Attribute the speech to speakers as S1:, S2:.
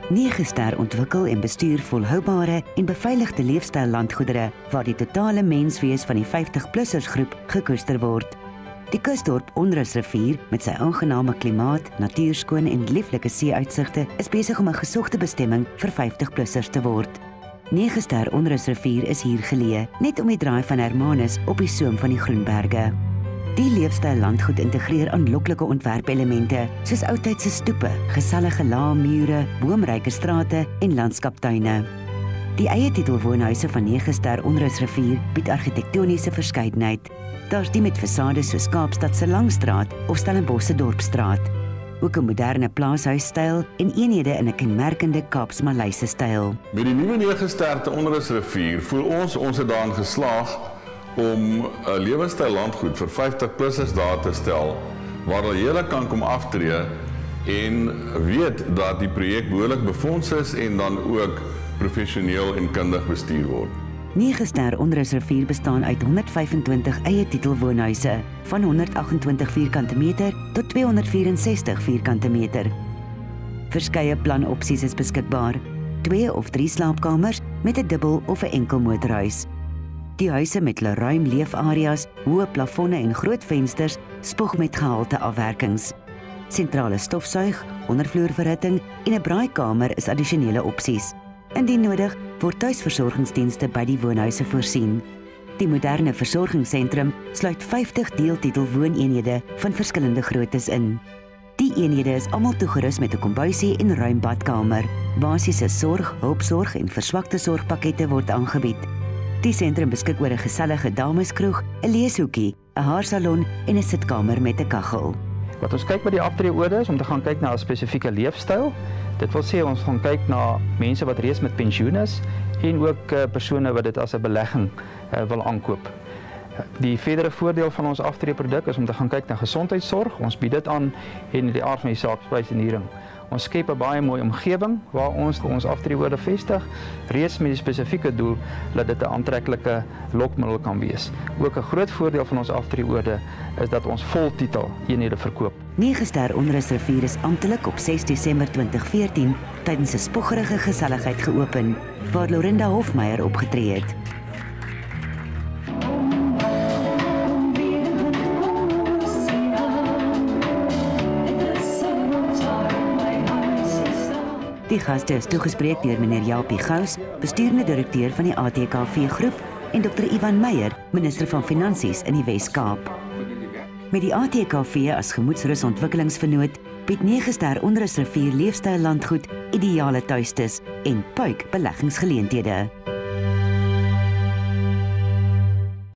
S1: 9-ster ontwikkel en bestuur volhoubare en beveiligde leefstyl landgoedere waar die totale menswees van die 50-plussers groep gekoester word. Die kusdorp Onrusrivier met sy aangename klimaat, natuurskoon en lieflike see-uitsigte is besig om 'n gesogte bestemming vir 50-plussers te word. 9-ster Onrusrivier is hier geleë, net om die draai van Hermanus op die soem van die Groenberge. Die leefstyl landgoed integreer aanloklike ontwerpelemente soos oudtydse stoepe, gesellige lae mure, boomryke strate en landskaptuine. Die eie titel woonhuise van 9-ster Onrusrivier bied argitektoniese verskeidenheid. Daar's die met fasades soos Kaapstad se Langstraat of Stellenbosch se Dorpsstraat. Ook 'n moderne plaashuisstyl en eenhede in 'n kenmerkende Kaaps-Malayse styl.
S2: Met die nuwe 9-ster Onrusrivier voel ons het daarin geslaag om 'n lewenstyl landgoed vir 50-plussers daar te stel, waar hulle hele kan kom aftree en weet dat die projek behoorlik befonds is en dan ook professioneel en kundig bestuur word.
S1: 9-ster Onrusrivier bestaan uit 125 eie titel woonhuise van 128 vierkante meter tot 264 vierkante meter. Verskeie planopsies is beskikbaar, 2 of 3 slaapkamers met 'n dubbel of 'n enkel motorhuis. Die huise met hulle ruim leefareas, hoë plafonne en groot vensters spog met gehalte afwerkings. Sentrale stofsuig, ondervloerverhitting en 'n braaikamer is addisionele opsies. Indien nodig, word tuisversorgingsdienste by die woonhuise voorsien. Die moderne versorgingssentrum sluit 50 deeltitel wooneenhede van verskillende groottes in. Die eenhede is almal toegerus met 'n kombuisie en ruim badkamer. Basiese sorg, hulpsorg en verswakte sorgpakkette word aangebied. Die sentrum beskik oor 'n gesellige dameskroeg, 'n leeshoekie, 'n haarsalon en 'n sitkamer met 'n kaggel.
S3: Wat ons kyk by die aftreeorde is om te gaan kyk na 'n spesifieke leefstyl. Dit wil sê ons gaan kyk na mense wat reeds met pensioen is en ook persone wat dit as 'n belegging wil aankoop. Die verdere voordeel van ons aftreeproduk is om te gaan kyk na gesondheidsorg. Ons bied dit aan en die aard van die saak spesialisering. Ons skep 'n baie mooi omgewing waar ons aftreeorde vestig, reeds met die spesifieke doel dat dit 'n aantreklike lokmiddel kan wees. Ook 'n groot voordeel van ons aftreeorde is dat ons voltitel eenhede verkoop.
S1: 9-ster Onrusrivier is amptelik op 6 Desember 2014 tydens 'n spoggerige geselligheid geopen, waar Lorinda Hofmeyer opgetree het. Die gaste is toegespreek deur meneer Japie Gous, bestuurende direkteur van die ATKV groep, en Dr. Ivan Meyer, minister van Finansies in die Wes-Kaap. Met die ATKV as gemoedsrusontwikkelingsvernoot bied 9-ster Onrusrivier leefstyl landgoed ideale tuistes en puik beleggingsgeleenthede.